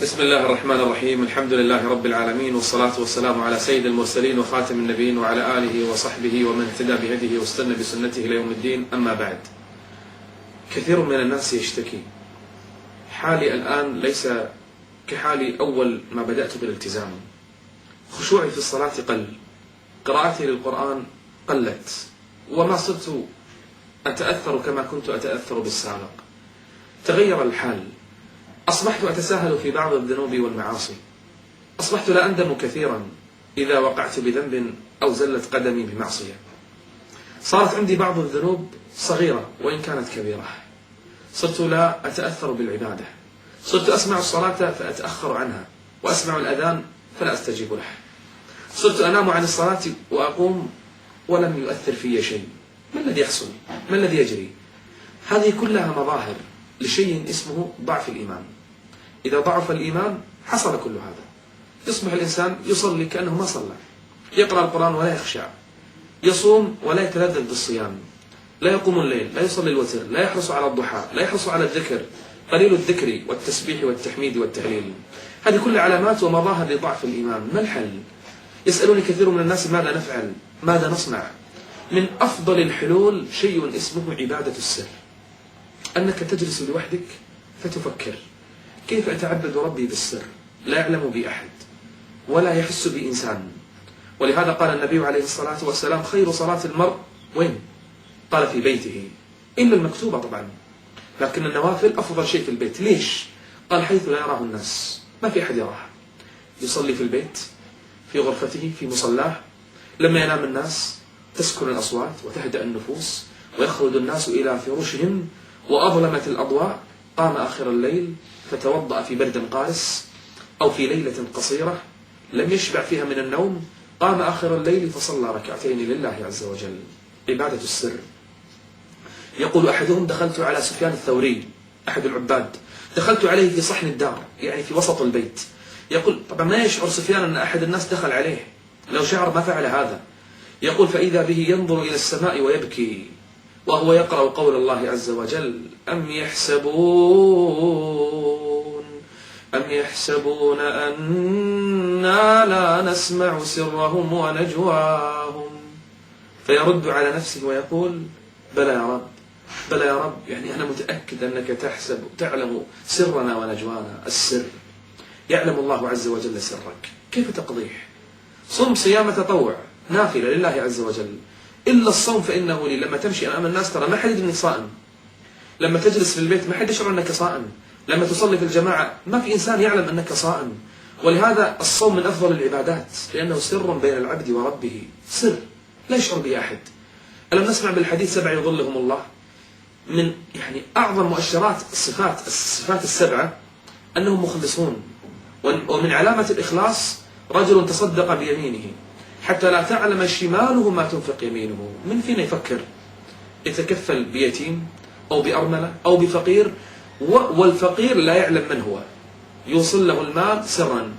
بسم الله الرحمن الرحيم. الحمد لله رب العالمين، والصلاة والسلام على سيد المرسلين وخاتم النبيين وعلى آله وصحبه ومن اهتدى بهديه واستنى بسنته إلى يوم الدين. أما بعد، كثير من الناس يشتكي حالي الآن ليس كحالي أول ما بدأت بالالتزام. خشوعي في الصلاة قل، قراءتي للقرآن قلت، وما صرت أتأثر كما كنت أتأثر بالسابق. تغير الحال، أصبحت أتساهل في بعض الذنوب والمعاصي، أصبحت لا أندم كثيرا إذا وقعت بذنب أو زلت قدمي بمعصية. صارت عندي بعض الذنوب صغيرة وإن كانت كبيرة. صرت لا أتأثر بالعبادة، صرت أسمع الصلاة فأتأخر عنها، وأسمع الأذان فلا أستجيب له. صرت أنام عن الصلاة وأقوم ولم يؤثر في شيء. ما الذي يحصل؟ ما الذي يجري؟ هذه كلها مظاهر لشيء اسمه ضعف الإيمان. إذا ضعف الإيمان حصل كل هذا. يصبح الإنسان يصلي كأنه ما صلى، يقرأ القرآن ولا يخشع، يصوم ولا يتلذذ بالصيام، لا يقوم الليل، لا يصلي الوتر، لا يحرص على الضحى، لا يحرص على الذكر، قليل الذكر والتسبيح والتحميد والتهليل. هذه كل علامات ومظاهر لضعف الإيمان. ما الحل؟ يسألوني كثير من الناس ماذا نفعل؟ ماذا نصنع؟ من أفضل الحلول شيء اسمه عبادة السر. أنك تجلس لوحدك فتفكر: كيف أتعبد ربي بالسر؟ لا يعلم بي أحد ولا يحس بي إنسان. ولهذا قال النبي عليه الصلاة والسلام: خير صلاة المرء وين؟ قال: في بيته، إلا المكتوبة طبعا، لكن النوافل أفضل شيء في البيت. ليش؟ قال: حيث لا يراه الناس، ما في أحد يراه. يصلي في البيت، في غرفته، في مصلاه. لما ينام الناس تسكن الأصوات وتهدأ النفوس، ويخرج الناس إلى فرشهم وأظلمت الأضواء. قام آخر الليل فتوضأ في برد قارس أو في ليلة قصيرة لم يشبع فيها من النوم، قام آخر الليل فصلى ركعتين لله عز وجل. عبادة السر. يقول أحدهم: دخلت على سفيان الثوري أحد العباد، دخلت عليه في صحن الدار، يعني في وسط البيت. يقول طبعا ما يشعر سفيان أن أحد الناس دخل عليه، لو شعر ما فعل هذا. يقول: فإذا به ينظر إلى السماء ويبكي وهو يقرأ قول الله عز وجل: أم يحسبون أننا لا نسمع سرهم ونجواهم. فيرد على نفسه ويقول: بلى يا رب، بلى يا رب، يعني أنا متأكد أنك تعلم سرنا ونجوانا. السر يعلم الله عز وجل سرك، كيف تقضيه؟ صم صيام تطوع نافلة لله عز وجل، إلا الصوم فإنه لي. لما تمشي أمام الناس ترى ما حد يدري أنك صائم، لما تجلس في البيت ما حد يشعر أنك صائم، لما تصلي في الجماعة ما في إنسان يعلم أنك صائم. ولهذا الصوم من أفضل العبادات، لأنه سر بين العبد وربه، سر لا يشعر به أحد. ألم نسمع بالحديث 7 يظلهم الله؟ من يعني أعظم مؤشرات الصفات السبعة أنهم مخلصون. ومن علامة الإخلاص: رجل تصدق بيمينه حتى لا تعلم شماله ما تنفق يمينه. من فينا يفكر يتكفل بيتيم أو بأرملة أو بفقير، والفقير لا يعلم من هو، يوصل له المال سرا،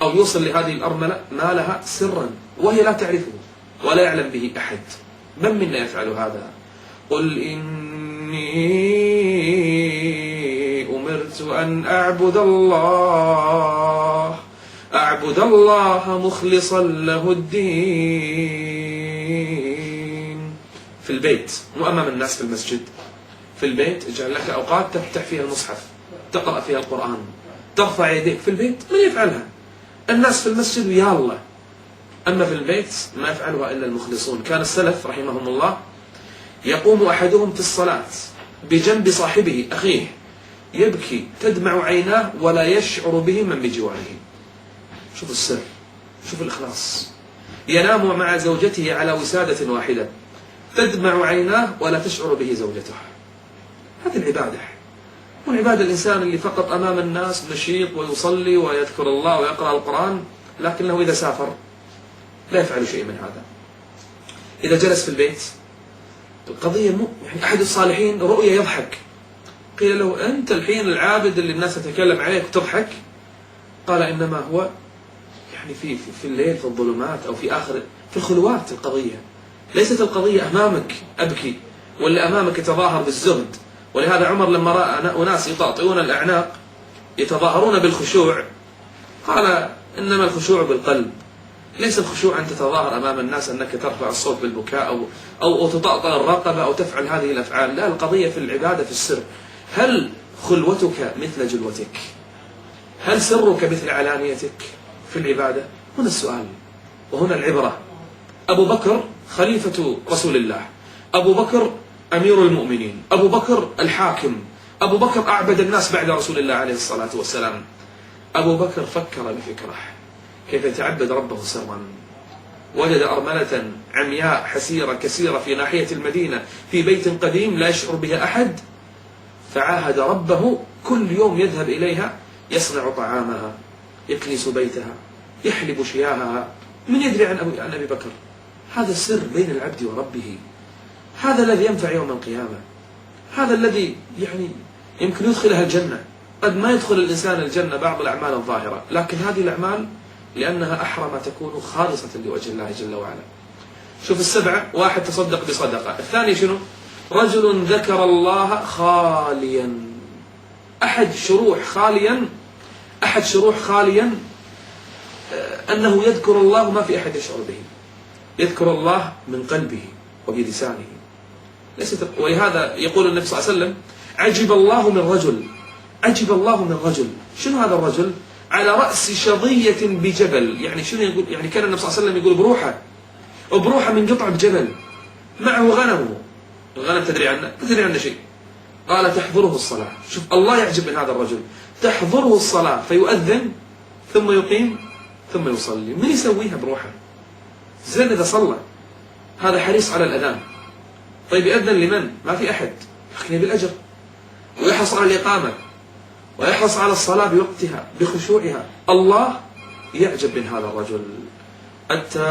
أو يوصل لهذه الأرملة مالها سرا وهي لا تعرفه ولا يعلم به أحد. من منا يفعل هذا؟ قل إني أمرت أن أعبد الله مخلصا له الدين. في البيت، مو أمام الناس في المسجد. في البيت اجعل لك أوقات تفتح فيها المصحف، تقرأ فيها القرآن، ترفع يديك. في البيت من يفعلها؟ الناس في المسجد ويا الله، أما في البيت ما يفعلها إلا المخلصون. كان السلف رحمهم الله يقوم أحدهم في الصلاة بجنب صاحبه أخيه يبكي تدمع عيناه ولا يشعر به من بجواره. شوف السر، شوف الإخلاص. ينام مع زوجته على وسادة واحدة تدمع عيناه ولا تشعر به زوجته. هذه العبادة. والعبادة الإنسان اللي فقط أمام الناس نشيط ويصلي ويذكر الله ويقرأ القرآن، لكنه إذا سافر لا يفعل شيء من هذا. إذا جلس في البيت القضية يعني أحد الصالحين رؤيا يضحك، قيل له: أنت الحين العابد اللي الناس تتكلم عليك وتضحك؟ قال: إنما هو يعني في الليل في الظلمات أو في الخلوات. القضية ليست القضية أمامك أبكي ولا أمامك يتظاهر بالزهد. ولهذا عمر لما رأى أناس يطأطئون الأعناق يتظاهرون بالخشوع، قال إنما الخشوع بالقلب، ليس الخشوع أن تتظاهر أمام الناس أنك ترفع الصوت بالبكاء أو تطأطأ الرقبة أو تفعل هذه الأفعال. لا، القضية في العبادة في السر. هل خلوتك مثل جلوتك؟ هل سرك مثل علانيتك في العبادة؟ هنا السؤال وهنا العبرة. أبو بكر خليفة رسول الله، أبو بكر أمير المؤمنين، أبو بكر الحاكم، أبو بكر أعبد الناس بعد رسول الله عليه الصلاة والسلام. أبو بكر فكر بفكرة كيف يتعبد ربه سرا. وجد أرملة عمياء حسيرة كسيرة في ناحية المدينة في بيت قديم لا يشعر بها أحد، فعاهد ربه كل يوم يذهب إليها، يصنع طعامها، يكنس بيتها، يحلب شياهها. من يدري عن أبي بكر؟ هذا السر بين العبد وربه، هذا الذي ينفع يوم القيامة، هذا الذي يمكن يدخلها الجنة. قد ما يدخل الإنسان الجنة بعض الأعمال الظاهرة، لكن هذه الأعمال لأنها أحرى ما تكون خالصة لوجه الله جل وعلا. شوف السبعة: واحد تصدق بصدقة، الثاني شنو؟ رجل ذكر الله خاليا. أحد شروح خاليا أنه يذكر الله ما في أحد يشعر به، يذكر الله من قلبه وبلسانه. ولهذا يقول النبي صلى الله عليه وسلم: عجب الله من رجل. شنو هذا الرجل؟ على رأس شظية بجبل. يعني شنو يقول؟ يعني كان النبي صلى الله عليه وسلم يقول بروحة من قطع بجبل، معه غنمه. الغنم تدري عنه شيء. قال: تحضره الصلاة. شوف الله يعجب من هذا الرجل، تحضره الصلاة فيؤذن ثم يقيم ثم يصلي. من يسويها بروحه؟ زين إذا صلى، هذا حريص على الأذان. طيب يأذن لمن؟ ما في أحد، لكن بالأجر، ويحرص على الإقامة، ويحرص على الصلاة بوقتها بخشوعها. الله يعجب من هذا الرجل. التائبون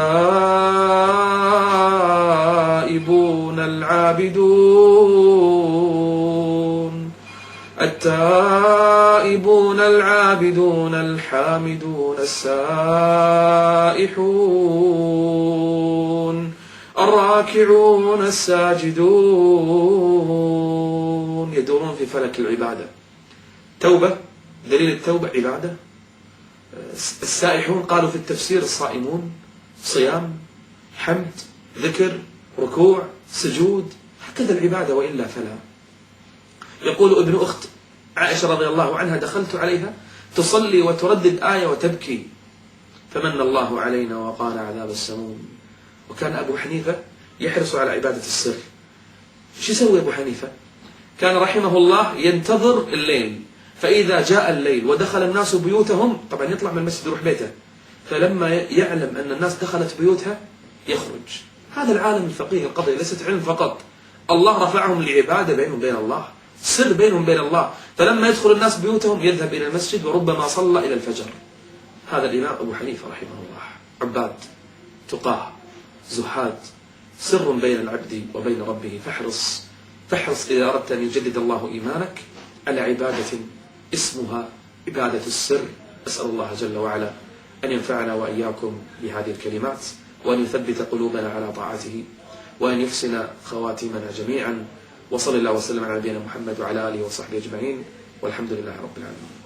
العابدون الحامدون السائحون الراكعون الساجدون، يدورون في فلك العبادة. توبة، دليل التوبة عبادة. السائحون قالوا في التفسير الصائمون، صيام، حمد، ذكر، ركوع، سجود، هكذا العبادة، وإلا فلا. يقول ابن أخت عائشة رضي الله عنها: دخلت عليها تصلي وتردد آية وتبكي، فمن الله علينا وقانا عذاب السموم. وكان أبو حنيفة يحرص على عبادة السر. شو يسوي أبو حنيفة؟ كان رحمه الله ينتظر الليل، فإذا جاء الليل ودخل الناس بيوتهم، طبعا يطلع من المسجد يروح بيته، فلما يعلم أن الناس دخلت بيوتها يخرج. هذا العالم الفقيه. القضية ليست علم فقط، الله رفعهم لعبادة بينهم بين الله، سر بينهم بين الله. فلما يدخل الناس بيوتهم يذهب إلى المسجد، وربما صلى إلى الفجر. هذا الإمام أبو حنيفة رحمه الله. عباد، تقاه، زهاد، سر بين العبد وبين ربه. فاحرص إذا أردت أن يجدد الله إيمانك على عبادة اسمها عبادة السر. أسأل الله جل وعلا أن ينفعنا وإياكم بهذه الكلمات، وأن يثبت قلوبنا على طاعته، وأن يحسن خواتمنا جميعا. وصلى الله وسلم على نبينا محمد وعلى آله وصحبه أجمعين، والحمد لله رب العالمين.